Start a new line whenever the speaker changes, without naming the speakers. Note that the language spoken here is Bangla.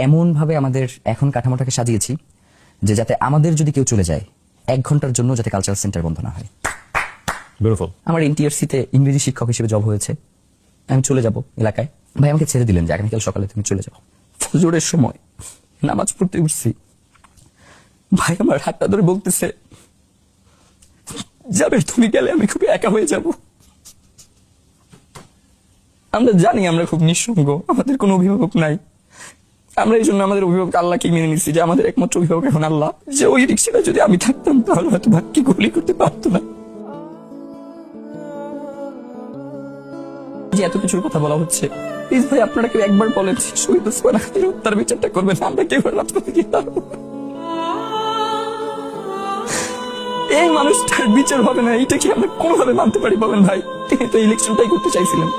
এমন ভাবে আমাদের এখন কাঠামোটাকে সাজিয়েছি যে যাতে আমাদের যদি কেউ চলে যায় 1 ঘন্টার জন্য যাতে কালচারাল সেন্টার বন্ধ না হয়।
বিউটিফুল।
আমার এনটিআরসিতে ইংরেজি শিক্ষক হিসেবে জব হয়েছে, আমি চলে যাব এলাকায়, ভাই আমাকে ছেড়ে দিলেন যে আগামীকাল সকালে তুমি চলে যাও। ফজরের সময় নামাজ পড়তে উঠছি, ভাই আমার হাতটা ধরে বলতেছে যাবে, তুমি গেলে আমি খুব একা হয়ে যাব। আমরা জানি আমরা খুব নিঃসঙ্গ, আমাদের কোনো অভিভাবক নাই, আমরা এই জন্য আমাদের অভিভাবক আল্লাহকে মেনে নিচ্ছি যে আমাদের একমাত্র অভিভাবক এখন আল্লাহ, যে ওই রিক্সাটা যদি আমি থাকতাম তাহলে হয়তো ভাগ্যে গুলি করতে পারতো না। যে এত কিছুর কথা বলা হচ্ছে, প্লিজ ভাই আপনারা কেউ একবার বলেন শহীদ ওসমান হাদির হত্যার বিচারটা করবেন, আমরা কেউ রাজপথে গিয়ে দাঁড়াবো। এই মানুষটার বিচার হবে না, এটা কি আমরা কোনোভাবে মানতে পারি বলেন ভাই? তিনি তো ইলেকশনটাই করতে চাইছিলেন।